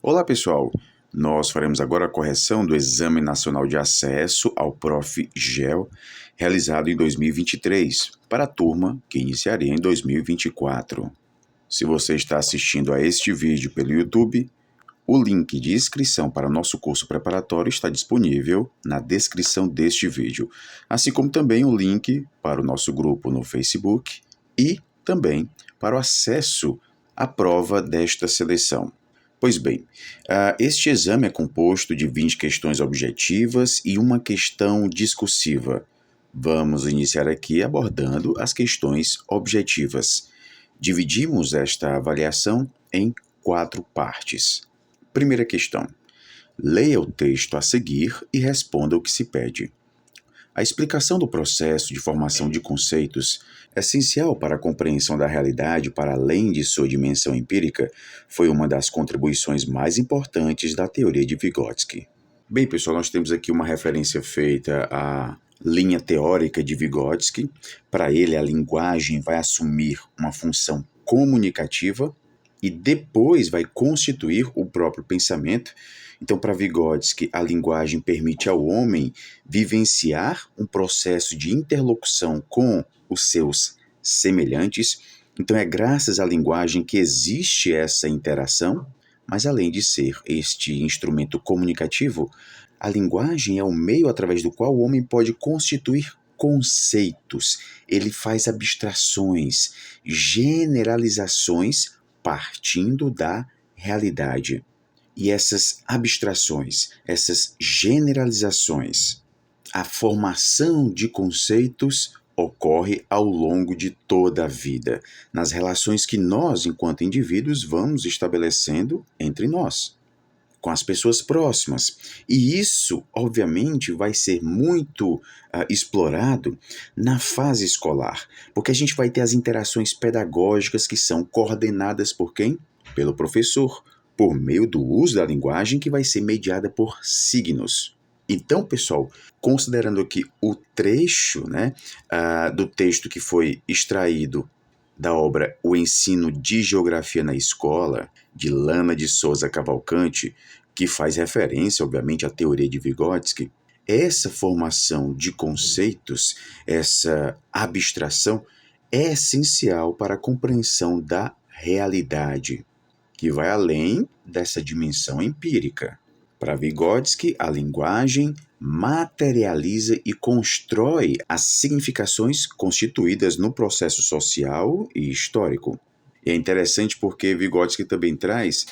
Olá pessoal, nós faremos agora a correção do Exame Nacional de Acesso ao Prof.GEL, realizado em 2023, para a turma que iniciaria em 2024. Se você está assistindo a este vídeo pelo YouTube, o link de inscrição para o nosso curso preparatório está disponível na descrição deste vídeo, assim como também o link para o nosso grupo no Facebook e também para o acesso à prova desta seleção. Pois bem, este exame é composto de 20 questões objetivas e uma questão discursiva. Vamos iniciar aqui abordando as questões objetivas. Dividimos esta avaliação em 4 partes. Primeira questão. Leia o texto a seguir e responda o que se pede. A explicação do processo de formação de conceitos, essencial para a compreensão da realidade para além de sua dimensão empírica, foi uma das contribuições mais importantes da teoria de Vygotsky. Bem, pessoal, nós temos aqui uma referência feita à linha teórica de Vygotsky. Para ele, a linguagem vai assumir uma função comunicativa e depois vai constituir o próprio pensamento. Então, para Vygotsky, a linguagem permite ao homem vivenciar um processo de interlocução com os seus semelhantes. Então, é graças à linguagem que existe essa interação, mas além de ser este instrumento comunicativo, a linguagem é o meio através do qual o homem pode constituir conceitos. Ele faz abstrações, generalizações partindo da realidade. E essas abstrações, essas generalizações, a formação de conceitos ocorre ao longo de toda a vida, nas relações que nós, enquanto indivíduos, vamos estabelecendo entre nós, com as pessoas próximas. E isso, obviamente, vai ser muito explorado na fase escolar, porque a gente vai ter as interações pedagógicas que são coordenadas por quem? Pelo professor, por meio do uso da linguagem que vai ser mediada por signos. Então, pessoal, considerando aqui o trecho do texto que foi extraído da obra O Ensino de Geografia na Escola, de Lana de Souza Cavalcante, que faz referência, obviamente, à teoria de Vygotsky, essa formação de conceitos, essa abstração, é essencial para a compreensão da realidade, que vai além dessa dimensão empírica. Para Vygotsky, a linguagem materializa e constrói as significações constituídas no processo social e histórico. E é interessante porque Vygotsky também traz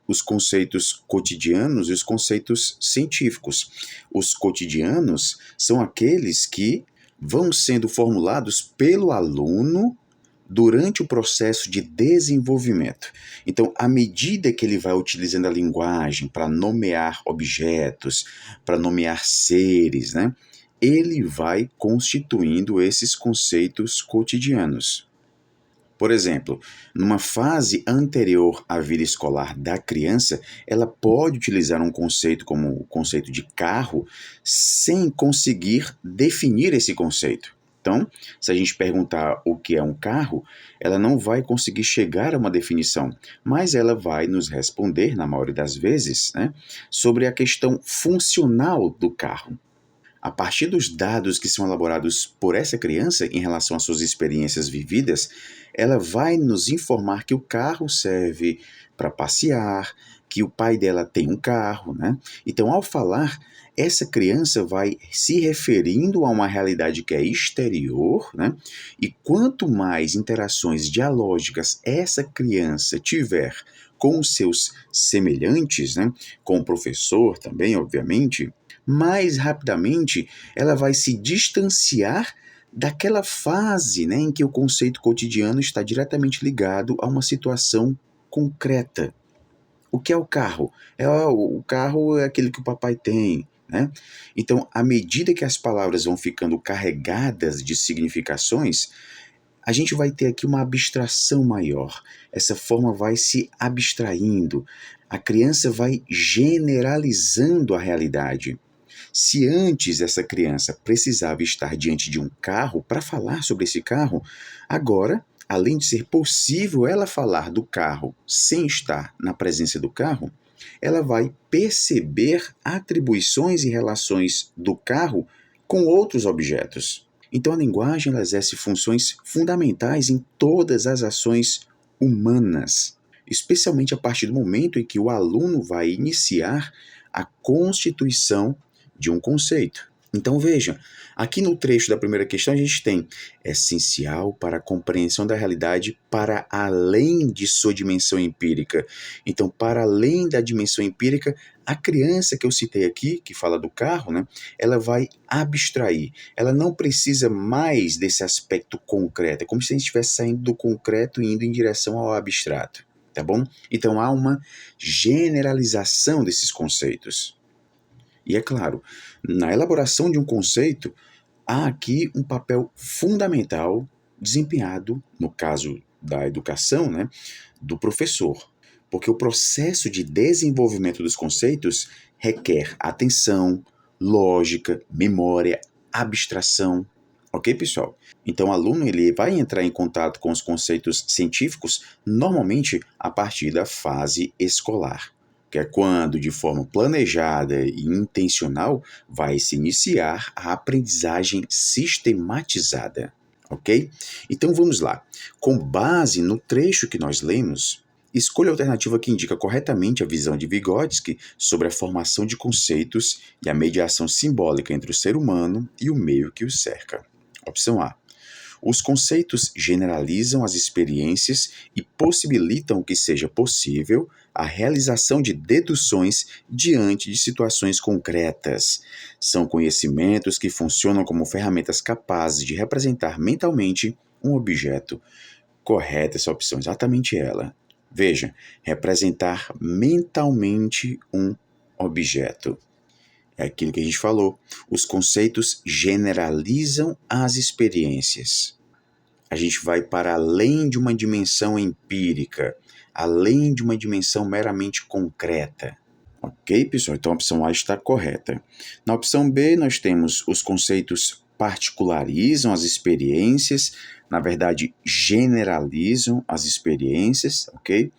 os conceitos cotidianos e os conceitos científicos. Os cotidianos são aqueles que vão sendo formulados pelo aluno durante o processo de desenvolvimento. Então, à medida que ele vai utilizando a linguagem para nomear objetos, para nomear seres, ele vai constituindo esses conceitos cotidianos. Por exemplo, numa fase anterior à vida escolar da criança, ela pode utilizar um conceito como o conceito de carro sem conseguir definir esse conceito. Então, se a gente perguntar o que é um carro, ela não vai conseguir chegar a uma definição, mas ela vai nos responder, na maioria das vezes, sobre a questão funcional do carro. A partir dos dados que são elaborados por essa criança em relação às suas experiências vividas, ela vai nos informar que o carro serve para passear, que o pai dela tem um carro, Então, ao falar, essa criança vai se referindo a uma realidade que é exterior, E quanto mais interações dialógicas essa criança tiver com os seus semelhantes, com o professor também, obviamente, mais rapidamente ela vai se distanciar daquela fase em que o conceito cotidiano está diretamente ligado a uma situação concreta. O que é o carro? O carro é aquele que o papai tem, Então, à medida que as palavras vão ficando carregadas de significações, a gente vai ter aqui uma abstração maior. Essa forma vai se abstraindo. A criança vai generalizando a realidade. Se antes essa criança precisava estar diante de um carro para falar sobre esse carro, agora além de ser possível ela falar do carro sem estar na presença do carro, ela vai perceber atribuições e relações do carro com outros objetos. Então a linguagem ela exerce funções fundamentais em todas as ações humanas, especialmente a partir do momento em que o aluno vai iniciar a constituição de um conceito. Então veja, aqui no trecho da primeira questão a gente tem essencial para a compreensão da realidade para além de sua dimensão empírica. Então, para além da dimensão empírica, a criança que eu citei aqui, que fala do carro, né, ela vai abstrair. Ela não precisa mais desse aspecto concreto. É como se a gente estivesse saindo do concreto e indo em direção ao abstrato. Tá bom? Então, há uma generalização desses conceitos. E é claro, na elaboração de um conceito, há aqui um papel fundamental desempenhado, no caso da educação, né, do professor. Porque o processo de desenvolvimento dos conceitos requer atenção, lógica, memória, abstração. Ok, pessoal? Então, o aluno ele vai entrar em contato com os conceitos científicos normalmente a partir da fase escolar, que é quando, de forma planejada e intencional, vai se iniciar a aprendizagem sistematizada, ok? Então vamos lá. Com base no trecho que nós lemos, escolha a alternativa que indica corretamente a visão de Vygotsky sobre a formação de conceitos e a mediação simbólica entre o ser humano e o meio que o cerca. Opção A. Os conceitos generalizam as experiências e possibilitam que seja possível a realização de deduções diante de situações concretas. São conhecimentos que funcionam como ferramentas capazes de representar mentalmente um objeto. Correta essa opção, exatamente ela. Veja, representar mentalmente um objeto. É aquilo que a gente falou. Os conceitos generalizam as experiências. A gente vai para além de uma dimensão empírica, além de uma dimensão meramente concreta. Ok, pessoal? Então a opção A está correta. Na opção B, nós temos os conceitos particularizam as experiências, na verdade, generalizam as experiências, ok?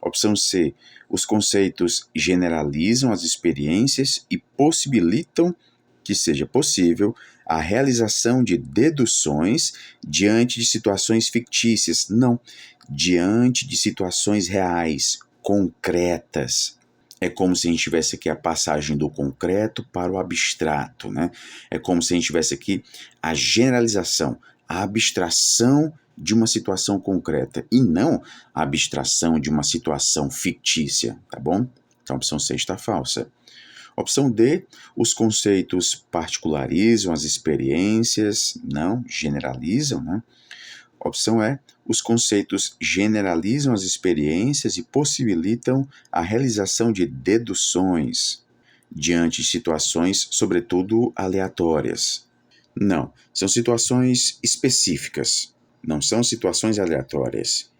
Opção C, os conceitos generalizam as experiências e possibilitam que seja possível a realização de deduções diante de situações fictícias. Não, diante de situações reais, concretas. É como se a gente tivesse aqui a passagem do concreto para o abstrato, né? É como se a gente tivesse aqui a generalização, a abstração de uma situação concreta e não a abstração de uma situação fictícia, tá bom? Então a opção C está falsa. Opção D, os conceitos particularizam as experiências, não, generalizam, né? Opção E, os conceitos generalizam as experiências e possibilitam a realização de deduções diante de situações, sobretudo aleatórias. Não, são situações específicas, não são situações aleatórias.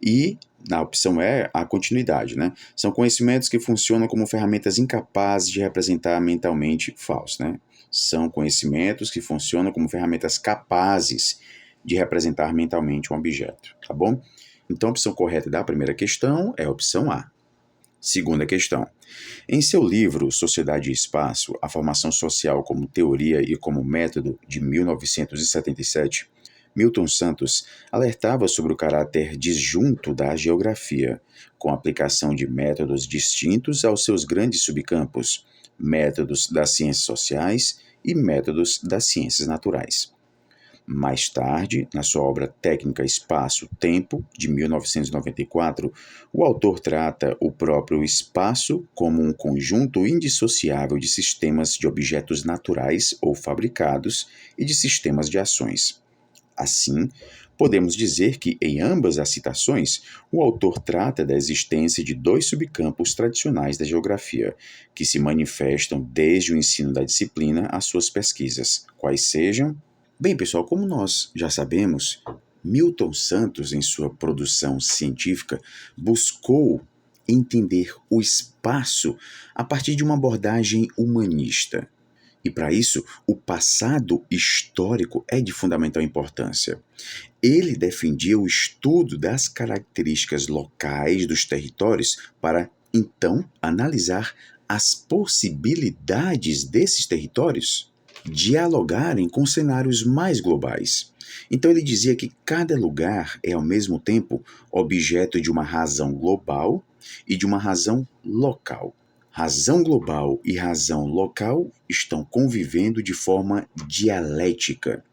E, na opção E, a continuidade, né? São conhecimentos que funcionam como ferramentas incapazes de representar mentalmente falso, né? São conhecimentos que funcionam como ferramentas capazes de representar mentalmente um objeto, tá bom? Então, a opção correta da primeira questão é a opção A. Segunda questão. Em seu livro Sociedade e Espaço, a formação social como teoria e como método, de 1977, Milton Santos alertava sobre o caráter disjunto da geografia, com a aplicação de métodos distintos aos seus grandes subcampos, métodos das ciências sociais e métodos das ciências naturais. Mais tarde, na sua obra técnica Espaço-Tempo, de 1994, o autor trata o próprio espaço como um conjunto indissociável de sistemas de objetos naturais ou fabricados e de sistemas de ações. Assim, podemos dizer que, em ambas as citações, o autor trata da existência de dois subcampos tradicionais da geografia, que se manifestam desde o ensino da disciplina às suas pesquisas, quais sejam. Bem, pessoal, como nós já sabemos, Milton Santos, em sua produção científica, buscou entender o espaço a partir de uma abordagem humanista. E para isso, o passado histórico é de fundamental importância. Ele defendia o estudo das características locais dos territórios para, então, analisar as possibilidades desses territórios dialogarem com cenários mais globais. Então ele dizia que cada lugar é ao mesmo tempo objeto de uma razão global e de uma razão local. Razão global e razão local estão convivendo de forma dialética.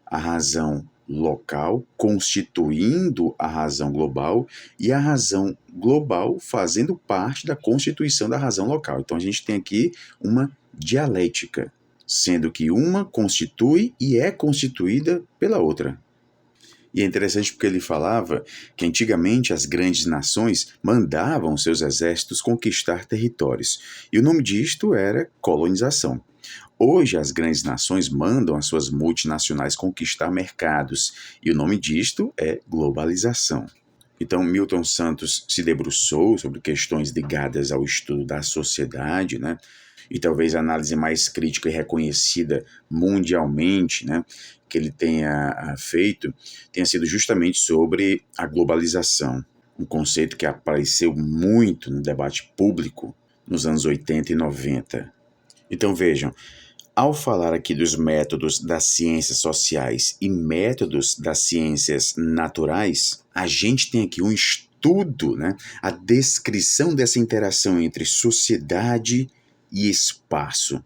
A razão local constituindo a razão global e a razão global fazendo parte da constituição da razão local. Então a gente tem aqui uma dialética, sendo que uma constitui e é constituída pela outra. E é interessante porque ele falava que antigamente as grandes nações mandavam seus exércitos conquistar territórios, e o nome disto era colonização. Hoje as grandes nações mandam as suas multinacionais conquistar mercados, e o nome disto é globalização. Então, Milton Santos se debruçou sobre questões ligadas ao estudo da sociedade, né? E talvez a análise mais crítica e reconhecida mundialmente, né, que ele tenha feito, tenha sido justamente sobre a globalização, um conceito que apareceu muito no debate público nos anos 80 e 90. Então vejam, ao falar aqui dos métodos das ciências sociais e métodos das ciências naturais, a gente tem aqui um estudo, né, a descrição dessa interação entre sociedade e espaço.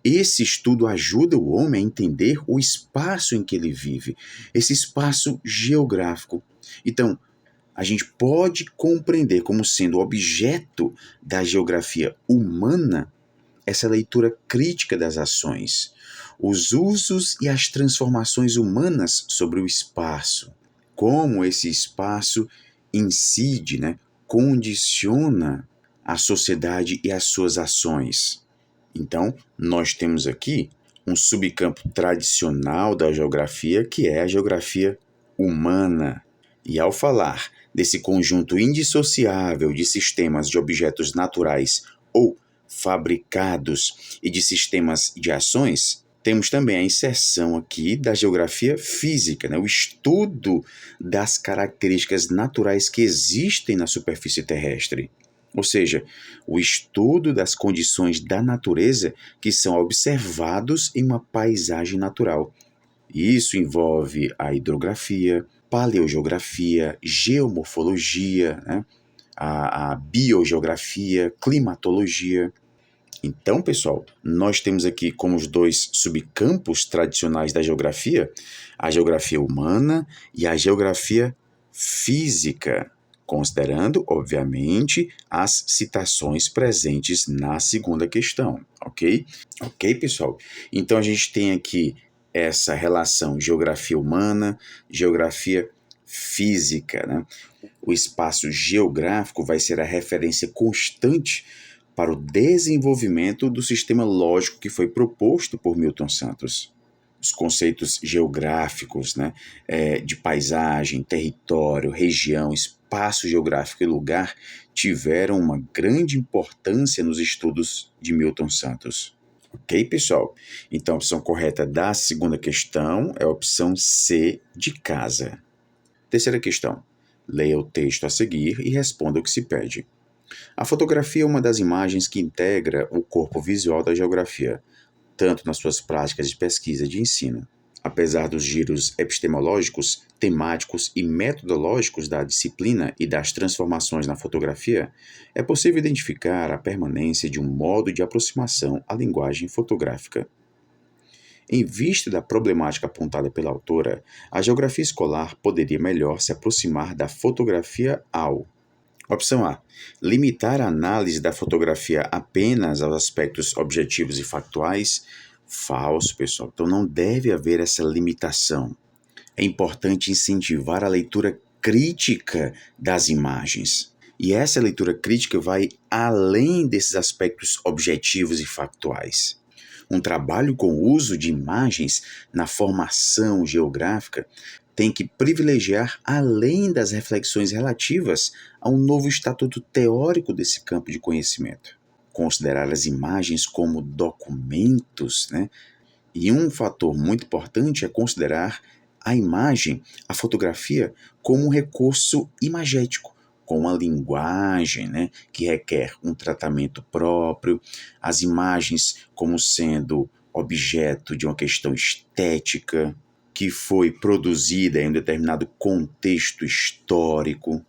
Esse estudo ajuda o homem a entender o espaço em que ele vive, esse espaço geográfico. Então, a gente pode compreender como sendo objeto da geografia humana essa leitura crítica das ações, os usos e as transformações humanas sobre o espaço, como esse espaço incide, né, condiciona a sociedade e as suas ações. Então, nós temos aqui um subcampo tradicional da geografia, que é a geografia humana. E ao falar desse conjunto indissociável de sistemas de objetos naturais ou fabricados e de sistemas de ações, temos também a inserção aqui da geografia física, né? O estudo das características naturais que existem na superfície terrestre. Ou seja, o estudo das condições da natureza que são observados em uma paisagem natural. E isso envolve a hidrografia, paleogeografia, geomorfologia, né? a biogeografia, climatologia. Então, pessoal, nós temos aqui como os dois subcampos tradicionais da geografia, a geografia humana e a geografia física, considerando, obviamente, as citações presentes na segunda questão, ok? Ok, pessoal? Então, a gente tem aqui essa relação geografia humana, geografia física, né? O espaço geográfico vai ser a referência constante para o desenvolvimento do sistema lógico que foi proposto por Milton Santos. Os conceitos geográficos, né, de paisagem, território, região, espaço geográfico e lugar tiveram uma grande importância nos estudos de Milton Santos. Ok, pessoal? Então, a opção correta da segunda questão é a opção C, de casa. Terceira questão. Leia o texto a seguir e responda o que se pede. A fotografia é uma das imagens que integra o corpo visual da geografia, tanto nas suas práticas de pesquisa e de ensino. Apesar dos giros epistemológicos, temáticos e metodológicos da disciplina e das transformações na fotografia, é possível identificar a permanência de um modo de aproximação à linguagem fotográfica. Em vista da problemática apontada pela autora, a geografia escolar poderia melhor se aproximar da fotografia ao: opção A. Limitar a análise da fotografia apenas aos aspectos objetivos e factuais. Falso, pessoal. Então não deve haver essa limitação. É importante incentivar a leitura crítica das imagens. E essa leitura crítica vai além desses aspectos objetivos e factuais. Um trabalho com o uso de imagens na formação geográfica tem que privilegiar, além das reflexões relativas a um novo estatuto teórico desse campo de conhecimento. considerar as imagens como documentos, né? E um fator muito importante é considerar a imagem, a fotografia, como um recurso imagético, com uma linguagem, né, que requer um tratamento próprio, as imagens como sendo objeto de uma questão estética, que foi produzida em um determinado contexto histórico.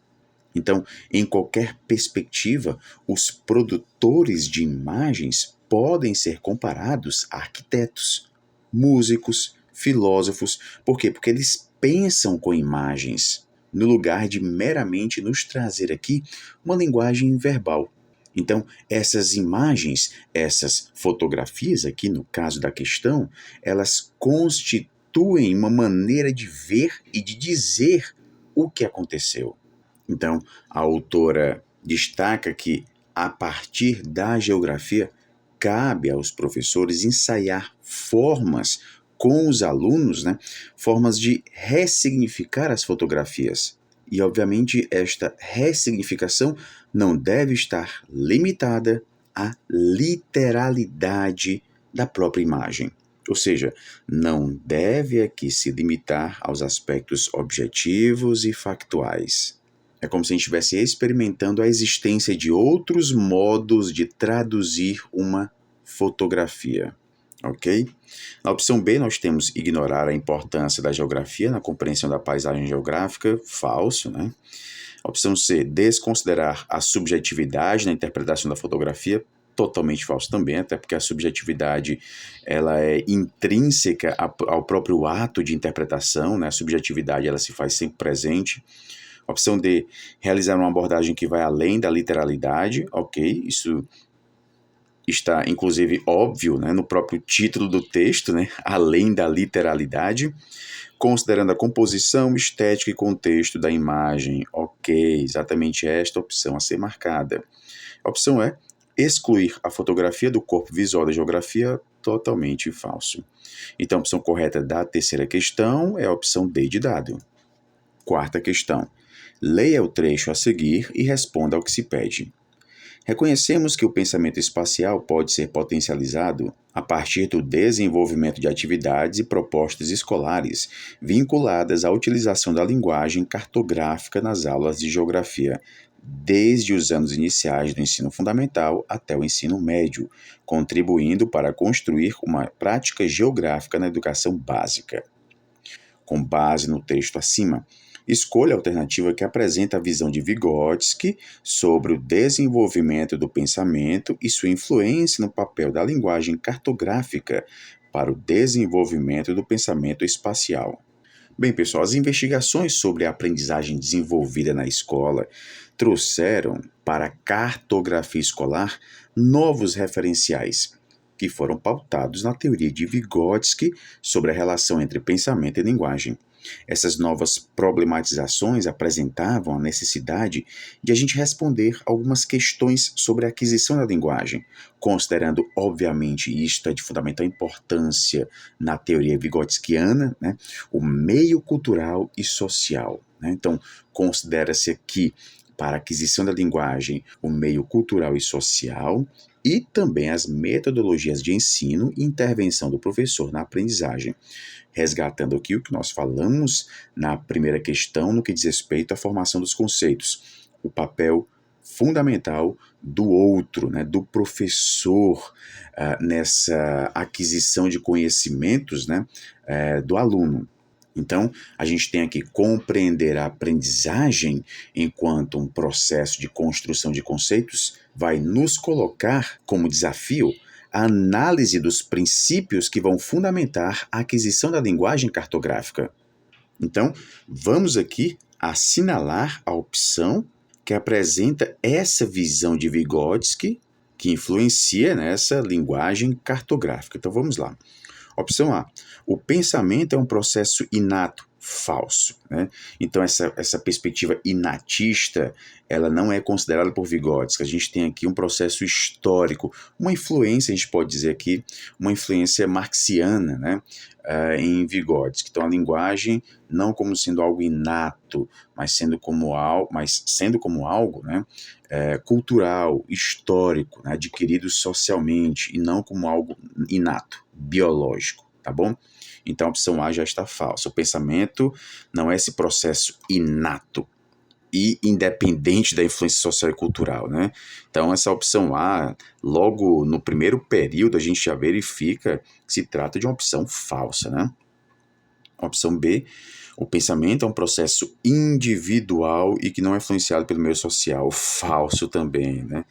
Então, em qualquer perspectiva, os produtores de imagens podem ser comparados a arquitetos, músicos, filósofos. Por quê? Porque eles pensam com imagens, no lugar de meramente nos trazer aqui uma linguagem verbal. Então, essas imagens, essas fotografias, aqui no caso da questão, elas constituem uma maneira de ver e de dizer o que aconteceu. Então, a autora destaca que, a partir da geografia, cabe aos professores ensaiar formas com os alunos, né, formas de ressignificar as fotografias. E, obviamente, esta ressignificação não deve estar limitada à literalidade da própria imagem. Ou seja, não deve aqui se limitar aos aspectos objetivos e factuais. É como se a gente estivesse experimentando a existência de outros modos de traduzir uma fotografia, ok? Na opção B, nós temos ignorar a importância da geografia na compreensão da paisagem geográfica, falso, né? Opção C, desconsiderar a subjetividade na interpretação da fotografia, totalmente falso também, até porque a subjetividade ela é intrínseca ao próprio ato de interpretação, né? A subjetividade ela se faz sempre presente. Opção D, realizar uma abordagem que vai além da literalidade, ok, isso está inclusive óbvio, né, no próprio título do texto, né, além da literalidade, considerando a composição, estética e contexto da imagem, ok, exatamente esta opção a ser marcada. A opção E, excluir a fotografia do corpo visual da geografia, totalmente falso. Então a opção correta da terceira questão é a opção D de dado. Quarta questão. Leia o trecho a seguir e responda ao que se pede. Reconhecemos que o pensamento espacial pode ser potencializado a partir do desenvolvimento de atividades e propostas escolares vinculadas à utilização da linguagem cartográfica nas aulas de geografia, desde os anos iniciais do ensino fundamental até o ensino médio, contribuindo para construir uma prática geográfica na educação básica. Com base no texto acima, escolha a alternativa que apresenta a visão de Vygotsky sobre o desenvolvimento do pensamento e sua influência no papel da linguagem cartográfica para o desenvolvimento do pensamento espacial. Bem, pessoal, as investigações sobre a aprendizagem desenvolvida na escola trouxeram para a cartografia escolar novos referenciais, que foram pautados na teoria de Vygotsky sobre a relação entre pensamento e linguagem. Essas novas problematizações apresentavam a necessidade de a gente responder algumas questões sobre a aquisição da linguagem, considerando, obviamente, isto é de fundamental importância na teoria vygotskiana, né, o meio cultural e social. Né? Então, considera-se aqui, para a aquisição da linguagem, o meio cultural e social, e também as metodologias de ensino e intervenção do professor na aprendizagem, resgatando aqui o que nós falamos na primeira questão no que diz respeito à formação dos conceitos, o papel fundamental do outro, né, do professor nessa aquisição de conhecimentos, né, do aluno. Então, a gente tem aqui compreender a aprendizagem enquanto um processo de construção de conceitos vai nos colocar como desafio a análise dos princípios que vão fundamentar a aquisição da linguagem cartográfica. Então, vamos aqui assinalar a opção que apresenta essa visão de Vygotsky que influencia nessa linguagem cartográfica. Então, vamos lá. Opção A. O pensamento é um processo inato, falso, né? Então essa perspectiva inatista, ela não é considerada por Vygotsky. A gente tem aqui um processo histórico, uma influência, a gente pode dizer aqui, uma influência marxiana, né, em Vygotsky. Então a linguagem não como sendo algo inato, mas sendo como algo, né, cultural, histórico, né, adquirido socialmente, e não como algo inato, biológico, tá bom? Então a opção A já está falsa. O pensamento não é esse processo inato e independente da influência social e cultural, né? Então essa opção A, logo no primeiro período, a gente já verifica que se trata de uma opção falsa, né? A opção B, o pensamento é um processo individual e que não é influenciado pelo meio social. Falso também, né?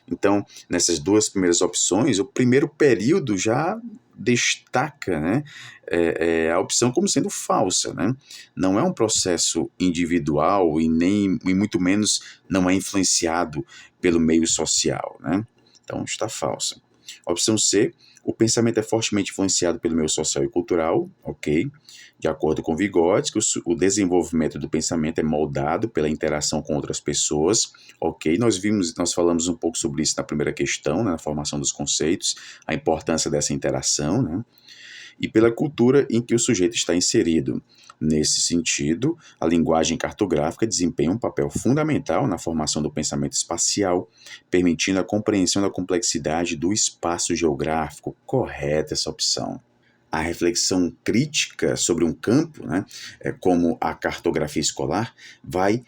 Então, nessas duas primeiras opções, o primeiro período já destaca, né, a opção como sendo falsa, né? Não é um processo individual e muito menos não é influenciado pelo meio social, né? Então está falsa. Opção C, o pensamento é fortemente influenciado pelo meio social e cultural, ok? De acordo com Vygotsky, o desenvolvimento do pensamento é moldado pela interação com outras pessoas, ok? Nós falamos um pouco sobre isso na primeira questão, né, na formação dos conceitos, a importância dessa interação, né? E pela cultura em que o sujeito está inserido. Nesse sentido, a linguagem cartográfica desempenha um papel fundamental na formação do pensamento espacial, permitindo a compreensão da complexidade do espaço geográfico. Correta essa opção. A reflexão crítica sobre um campo, né, como a cartografia escolar, vai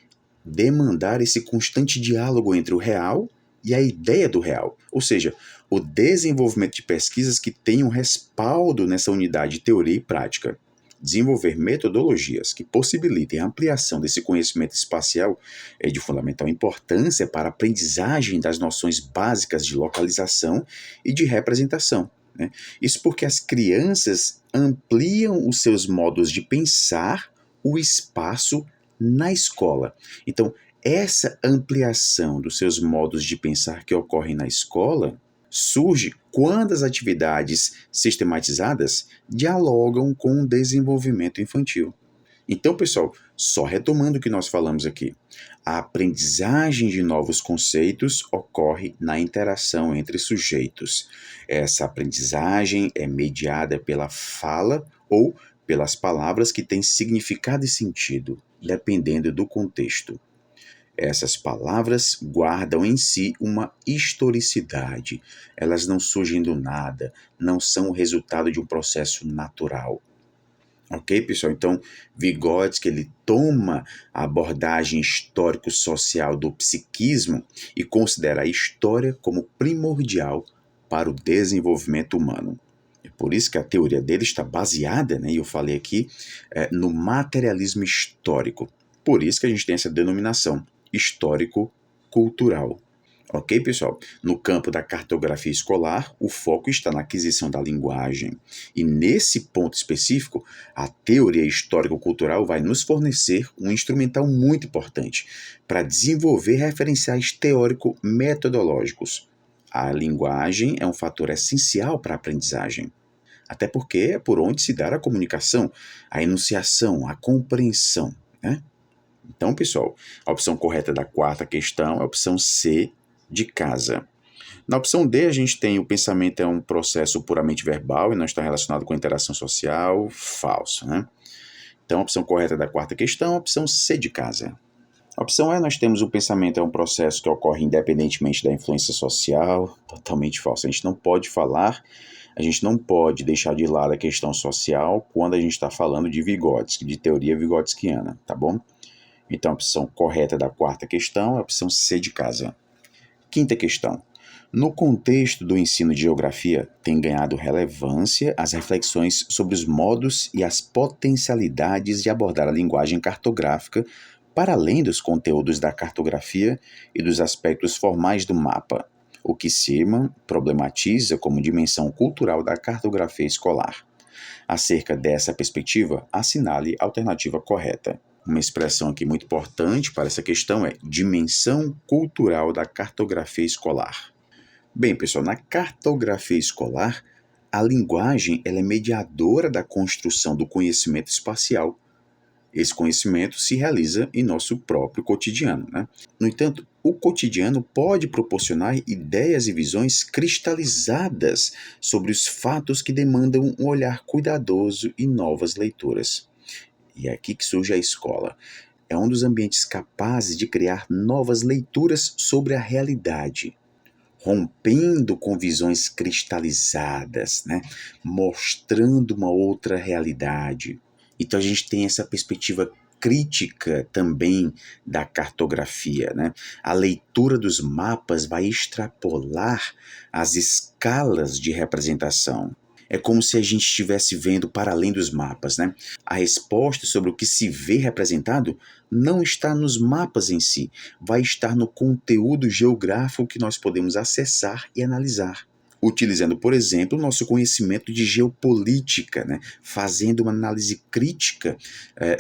demandar esse constante diálogo entre o real e a ideia do real, ou seja, o desenvolvimento de pesquisas que tenham respaldo nessa unidade de teoria e prática. Desenvolver metodologias que possibilitem a ampliação desse conhecimento espacial é de fundamental importância para a aprendizagem das noções básicas de localização e de representação, né? Isso porque as crianças ampliam os seus modos de pensar o espaço na escola. Então, essa ampliação dos seus modos de pensar que ocorrem na escola surge quando as atividades sistematizadas dialogam com o desenvolvimento infantil. Então, pessoal, só retomando o que nós falamos aqui, a aprendizagem de novos conceitos ocorre na interação entre sujeitos. Essa aprendizagem é mediada pela fala ou pelas palavras que têm significado e sentido, dependendo do contexto. Essas palavras guardam em si uma historicidade. Elas não surgem do nada, não são o resultado de um processo natural. Ok, pessoal? Então, Vygotsky, ele toma a abordagem histórico-social do psiquismo e considera a história como primordial para o desenvolvimento humano. É por isso que a teoria dele está baseada, né, e eu falei aqui, no materialismo histórico. Por isso que a gente tem essa denominação, histórico-cultural. Ok, pessoal? No campo da cartografia escolar, o foco está na aquisição da linguagem. E nesse ponto específico, a teoria histórico-cultural vai nos fornecer um instrumental muito importante para desenvolver referenciais teórico-metodológicos. A linguagem é um fator essencial para a aprendizagem. Até porque é por onde se dá a comunicação, a enunciação, a compreensão, né? Então, pessoal, a opção correta da quarta questão é a opção C, de casa. Na opção D, a gente tem o pensamento é um processo puramente verbal e não está relacionado com a interação social. Falso, né? Então, a opção correta da quarta questão é a opção C, de casa. A opção E, nós temos o pensamento é um processo que ocorre independentemente da influência social. Totalmente falso. A gente não pode falar, a gente não pode deixar de lado a questão social quando a gente está falando de Vygotsky, de teoria vygotskiana, tá bom? Então, a opção correta da quarta questão é a opção C, de casa. Quinta questão. No contexto do ensino de geografia, tem ganhado relevância as reflexões sobre os modos e as potencialidades de abordar a linguagem cartográfica para além dos conteúdos da cartografia e dos aspectos formais do mapa, o que Seemann problematiza como dimensão cultural da cartografia escolar. Acerca dessa perspectiva, assinale a alternativa correta. Uma expressão aqui muito importante para essa questão é dimensão cultural da cartografia escolar. Bem, pessoal, na cartografia escolar, a linguagem ela é mediadora da construção do conhecimento espacial, Esse conhecimento se realiza em nosso próprio cotidiano, né? No entanto, o cotidiano pode proporcionar ideias e visões cristalizadas sobre os fatos que demandam um olhar cuidadoso e novas leituras. E é aqui que surge a escola. É um dos ambientes capazes de criar novas leituras sobre a realidade, rompendo com visões cristalizadas, né? Mostrando uma outra realidade. Então a gente tem essa perspectiva crítica também da cartografia, né? A leitura dos mapas vai extrapolar as escalas de representação. É como se a gente estivesse vendo para além dos mapas, né? A resposta sobre o que se vê representado não está nos mapas em si, vai estar no conteúdo geográfico que nós podemos acessar e analisar. Utilizando, por exemplo, o nosso conhecimento de geopolítica, né? Fazendo uma análise crítica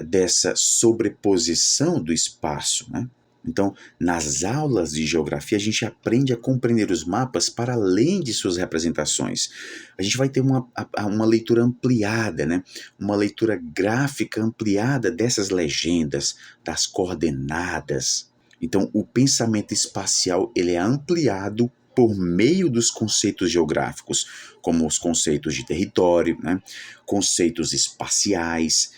dessa sobreposição do espaço, né? Então, nas aulas de geografia, a gente aprende a compreender os mapas para além de suas representações. A gente vai ter uma leitura ampliada, né? Uma leitura gráfica ampliada dessas legendas, das coordenadas. Então, o pensamento espacial ele é ampliado por meio dos conceitos geográficos, como os conceitos de território, né? Conceitos espaciais.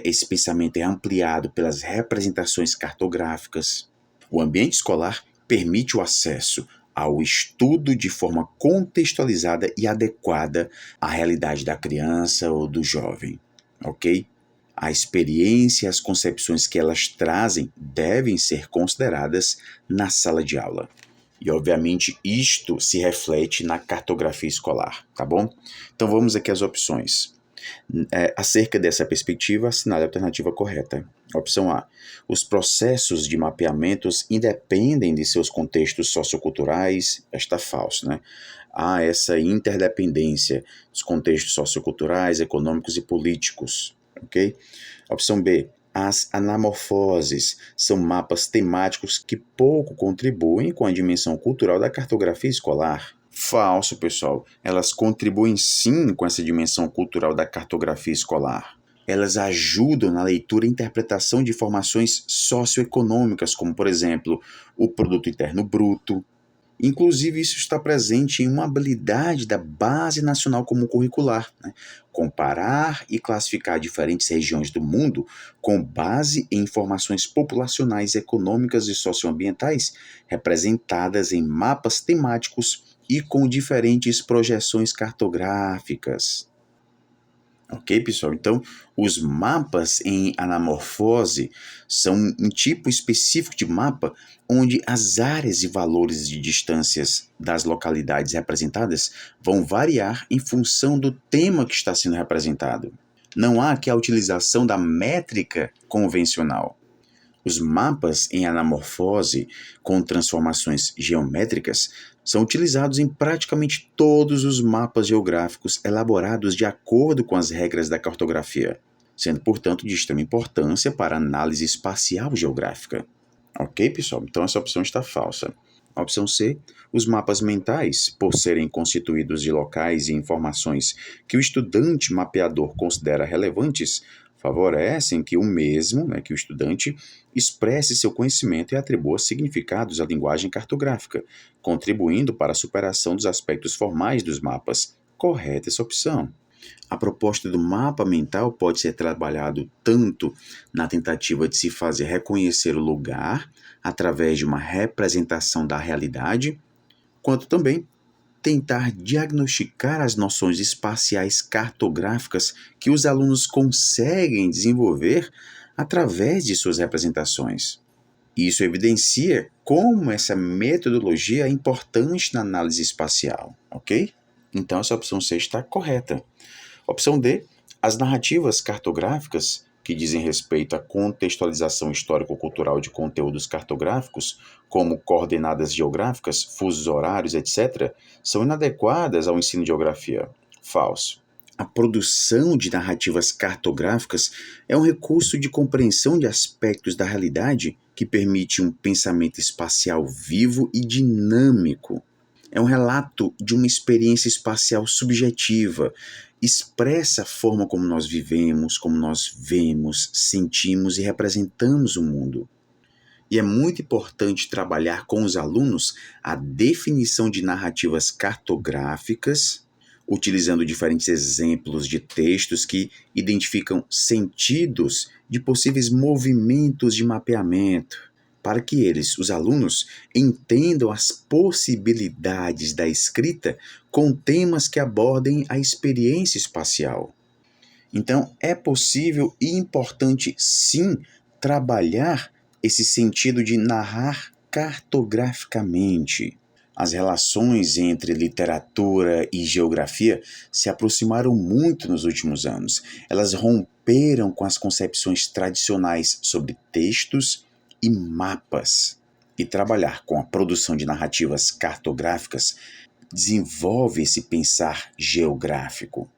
Esse pensamento é ampliado pelas representações cartográficas. O ambiente escolar permite o acesso ao estudo de forma contextualizada e adequada à realidade da criança ou do jovem, ok? A experiência e as concepções que elas trazem devem ser consideradas na sala de aula. E, obviamente, isto se reflete na cartografia escolar, tá bom? Então, vamos aqui às opções. Acerca dessa perspectiva, assinale a alternativa correta. Opção A. Os processos de mapeamentos independem de seus contextos socioculturais. Está falso, né? Há essa interdependência dos contextos socioculturais, econômicos e políticos, ok? Opção B. As anamorfoses são mapas temáticos que pouco contribuem com a dimensão cultural da cartografia escolar. Falso, pessoal. Elas contribuem sim com essa dimensão cultural da cartografia escolar. Elas ajudam na leitura e interpretação de informações socioeconômicas, como, por exemplo, o produto interno bruto. Inclusive, isso está presente em uma habilidade da Base Nacional Comum Curricular, né? Comparar e classificar diferentes regiões do mundo com base em informações populacionais, econômicas e socioambientais representadas em mapas temáticos e com diferentes projeções cartográficas. Ok, pessoal? Então, os mapas em anamorfose são um tipo específico de mapa onde as áreas e valores de distâncias das localidades representadas vão variar em função do tema que está sendo representado. Não há aqui a utilização da métrica convencional. Os mapas em anamorfose com transformações geométricas são utilizados em praticamente todos os mapas geográficos elaborados de acordo com as regras da cartografia, sendo, portanto, de extrema importância para a análise espacial geográfica. Ok, pessoal? Então essa opção está falsa. A opção C, os mapas mentais, por serem constituídos de locais e informações que o estudante mapeador considera relevantes, favorecem que o mesmo, né, que o estudante, expresse seu conhecimento e atribua significados à linguagem cartográfica, contribuindo para a superação dos aspectos formais dos mapas. Correta essa opção. A proposta do mapa mental pode ser trabalhado tanto na tentativa de se fazer reconhecer o lugar através de uma representação da realidade, quanto também tentar diagnosticar as noções espaciais cartográficas que os alunos conseguem desenvolver através de suas representações. Isso evidencia como essa metodologia é importante na análise espacial, ok? Então essa opção C está correta. Opção D, as narrativas cartográficas, que dizem respeito à contextualização histórico-cultural de conteúdos cartográficos, como coordenadas geográficas, fusos horários, etc., são inadequadas ao ensino de geografia. Falso. A produção de narrativas cartográficas é um recurso de compreensão de aspectos da realidade que permite um pensamento espacial vivo e dinâmico. É um relato de uma experiência espacial subjetiva expressa a forma como nós vivemos, como nós vemos, sentimos e representamos o mundo. E é muito importante trabalhar com os alunos a definição de narrativas cartográficas, utilizando diferentes exemplos de textos que identificam sentidos de possíveis movimentos de mapeamento, para que eles, os alunos, entendam as possibilidades da escrita com temas que abordem a experiência espacial. Então, é possível e importante, sim, trabalhar esse sentido de narrar cartograficamente. As relações entre literatura e geografia se aproximaram muito nos últimos anos. Elas romperam com as concepções tradicionais sobre textos e mapas. E trabalhar com a produção de narrativas cartográficas desenvolve esse pensar geográfico.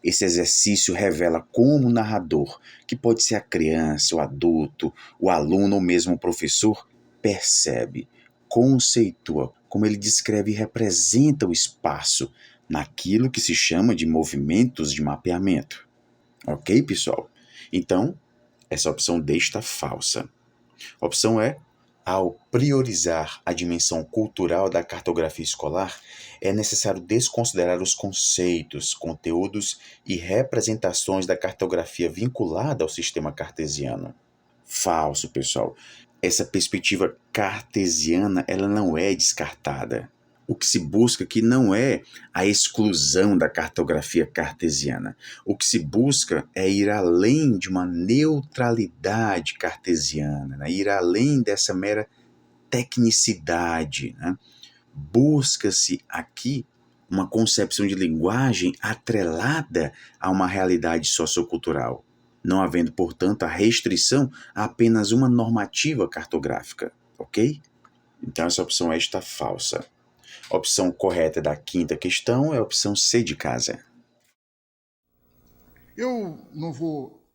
Esse exercício revela como o narrador, que pode ser a criança, o adulto, o aluno ou mesmo o professor, percebe, conceitua, como ele descreve e representa o espaço naquilo que se chama de movimentos de mapeamento. Ok, pessoal? Então, essa opção D está falsa. A opção E, ao priorizar a dimensão cultural da cartografia escolar, é necessário desconsiderar os conceitos, conteúdos e representações da cartografia vinculada ao sistema cartesiano. Falso, pessoal. Essa perspectiva cartesiana, ela não é descartada. O que se busca aqui não é a exclusão da cartografia cartesiana. O que se busca é ir além de uma neutralidade cartesiana, né? Ir além dessa mera tecnicidade, né? Busca-se aqui uma concepção de linguagem atrelada a uma realidade sociocultural, não havendo, portanto, a restrição a apenas uma normativa cartográfica, ok? Então essa opção E está falsa. A opção correta da quinta questão é a opção C de casa. Eu não vou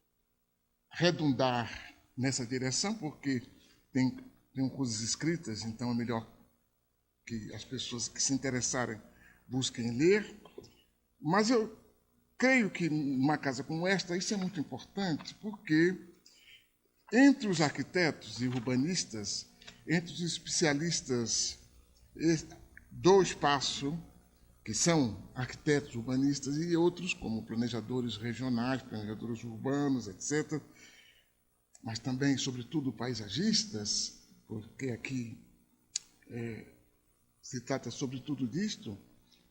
redundar nessa direção, porque tem coisas escritas, então é melhor que as pessoas que se interessarem busquem ler. Mas eu creio que numa casa como esta, isso é muito importante, porque entre os arquitetos e urbanistas, entre os especialistas do espaço, que são arquitetos urbanistas, e outros, como planejadores regionais, planejadores urbanos, etc., mas também, sobretudo, paisagistas, porque aqui se trata sobretudo disto,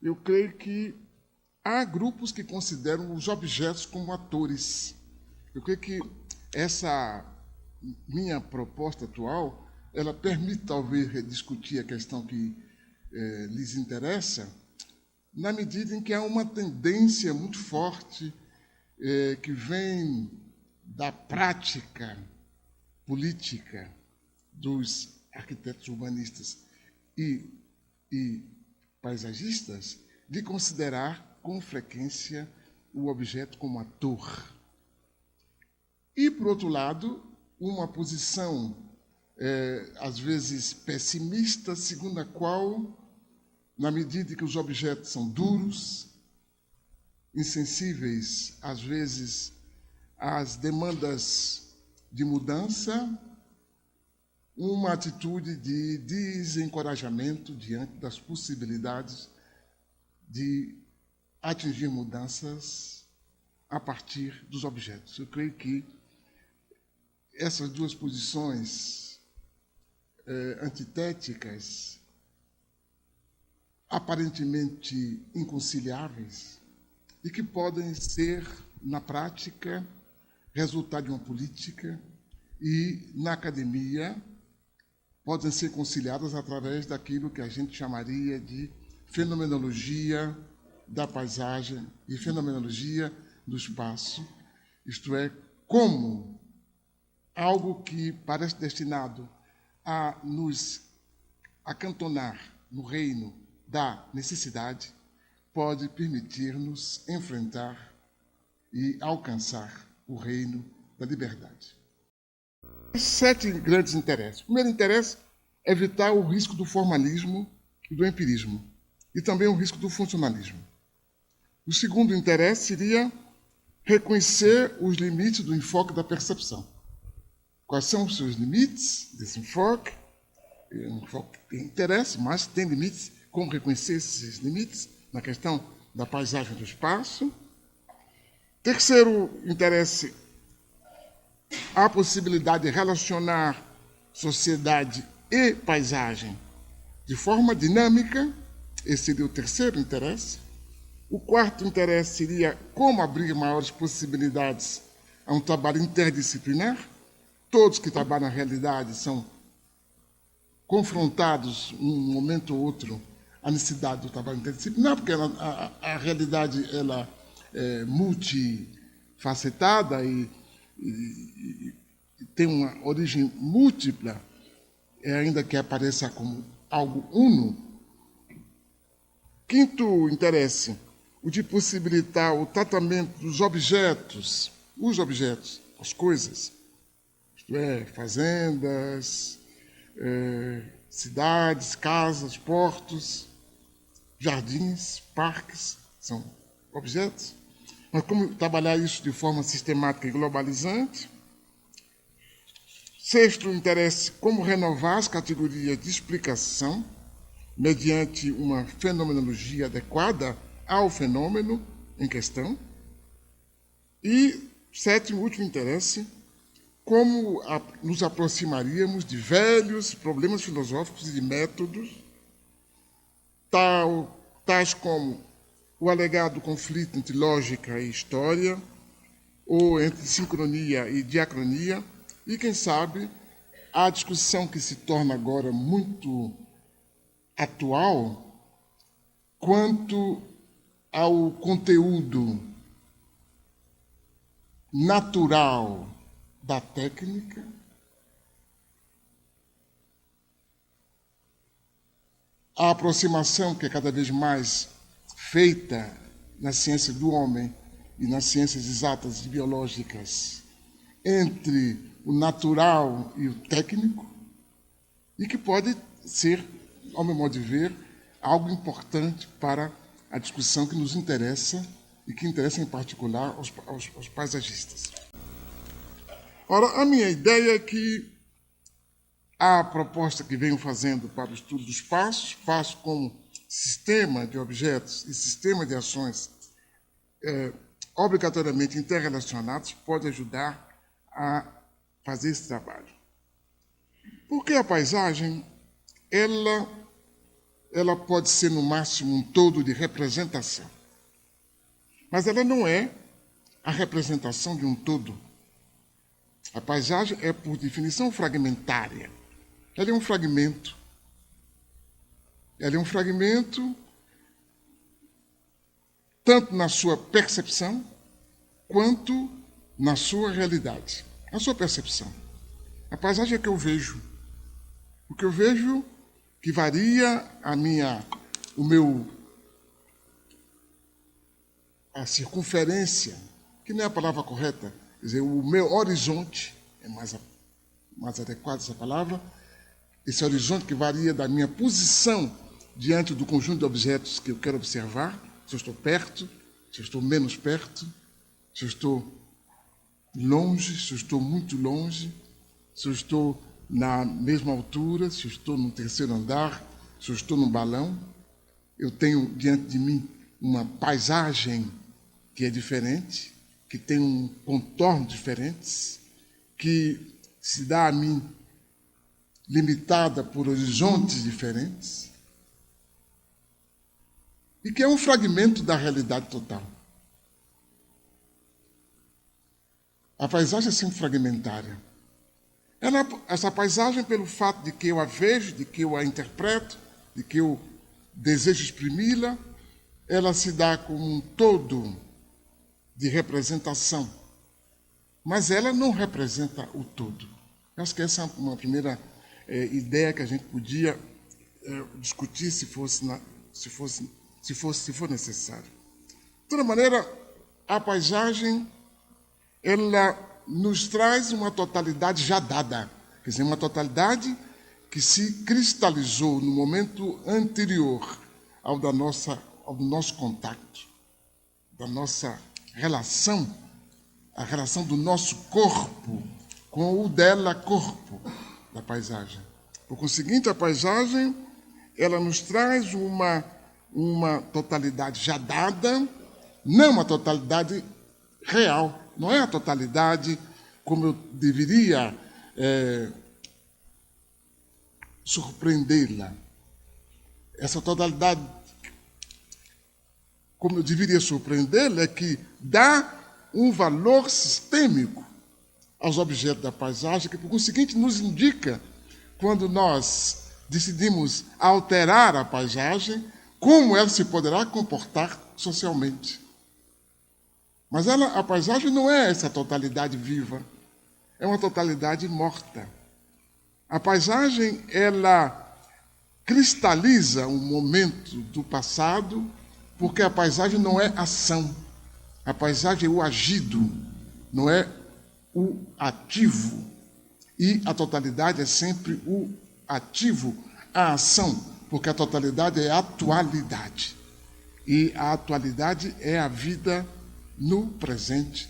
eu creio que há grupos que consideram os objetos como atores. Eu creio que essa minha proposta atual, ela permite talvez rediscutir a questão que lhes interessa, na medida em que há uma tendência muito forte que vem da prática política dos arquitetos urbanistas e paisagistas de considerar com frequência o objeto como ator. E, por outro lado, uma posição, às vezes, pessimista, segundo a qual, na medida que os objetos são duros, insensíveis, às vezes, às demandas de mudança, uma atitude de desencorajamento diante das possibilidades de atingir mudanças a partir dos objetos. Eu creio que essas duas posições antitéticas, aparentemente inconciliáveis, e que podem ser, na prática, resultado de uma política e, na academia, podem ser conciliadas através daquilo que a gente chamaria de fenomenologia da paisagem e fenomenologia do espaço, isto é, como algo que parece destinado a nos acantonar no reino da necessidade pode permitir-nos enfrentar e alcançar o reino da liberdade. 7 grandes interesses. O primeiro interesse é evitar o risco do formalismo e do empirismo, e também o risco do funcionalismo. O segundo interesse seria reconhecer os limites do enfoque da percepção. Quais são os seus limites desse enfoque? Um enfoque que tem interesse, mas tem limites. Como reconhecer esses limites na questão da paisagem do espaço? Terceiro interesse, a possibilidade de relacionar sociedade e paisagem de forma dinâmica. Esse seria o terceiro interesse. O quarto interesse seria como abrir maiores possibilidades a um trabalho interdisciplinar. Todos que trabalham na realidade são confrontados, num momento ou outro, à necessidade do trabalho interdisciplinar, porque a realidade ela é multifacetada e tem uma origem múltipla, ainda que apareça como algo uno. Quinto interesse, o de possibilitar o tratamento dos objetos, as coisas, isto é, fazendas, cidades, casas, portos, jardins, parques, são objetos. Mas como trabalhar isso de forma sistemática e globalizante? Sexto interesse, como renovar as categorias de explicação mediante uma fenomenologia adequada ao fenômeno em questão. E sétimo, último interesse, como nos aproximaríamos de velhos problemas filosóficos e de métodos, tais como o alegado conflito entre lógica e história, ou entre sincronia e diacronia, e, quem sabe, a discussão que se torna agora muito atual quanto ao conteúdo natural da técnica, a aproximação que é cada vez mais feita na ciência do homem e nas ciências exatas e biológicas entre o natural e o técnico, e que pode ser, ao meu modo de ver, algo importante para a discussão que nos interessa e que interessa em particular aos paisagistas. Ora, a minha ideia é que a proposta que venho fazendo para o estudo do espaço como sistema de objetos e sistema de ações obrigatoriamente interrelacionados pode ajudar a fazer esse trabalho. Porque a paisagem, ela pode ser no máximo um todo de representação, mas ela não é a representação de um todo. A paisagem é, por definição, fragmentária. Ela é um fragmento. Ela é um fragmento tanto na sua percepção quanto na sua realidade. Na sua percepção. A paisagem é o que eu vejo. O que eu vejo que varia a circunferência, que não é a palavra correta, quer dizer, o meu horizonte, é mais adequada essa palavra, esse horizonte que varia da minha posição diante do conjunto de objetos que eu quero observar, se eu estou perto, se eu estou menos perto, se eu estou longe, se eu estou muito longe, se eu estou na mesma altura, se eu estou no terceiro andar, se eu estou no balão. Eu tenho diante de mim uma paisagem que é diferente, que tem um contorno diferente, que se dá a mim limitada por horizontes diferentes, e que é um fragmento da realidade total. A paisagem é sempre fragmentária. Essa paisagem, pelo fato de que eu a vejo, de que eu a interpreto, de que eu desejo exprimi-la, ela se dá como um todo de representação. Mas ela não representa o todo. Eu acho que essa é uma primeira ideia que a gente podia discutir se for necessário. De toda maneira, a paisagem, ela nos traz uma totalidade já dada, quer dizer, uma totalidade que se cristalizou no momento anterior ao do nosso contato. da nossa relação, a relação do nosso corpo com o dela corpo, da paisagem. Por conseguinte, a paisagem, ela nos traz uma totalidade já dada, não uma totalidade real, não é a totalidade como eu deveria surpreendê-la. Essa totalidade, como eu deveria surpreendê-la, é que dá um valor sistêmico aos objetos da paisagem, que por conseguinte nos indica, quando nós decidimos alterar a paisagem, como ela se poderá comportar socialmente. Mas a paisagem não é essa totalidade viva, é uma totalidade morta. A paisagem, ela cristaliza um momento do passado, porque a paisagem não é ação. A paisagem é o agido, não é o ativo. E a totalidade é sempre o ativo, a ação, porque a totalidade é a atualidade. E a atualidade é a vida no presente.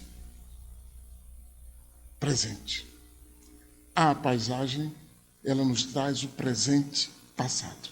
Presente. A paisagem, ela nos traz o presente passado.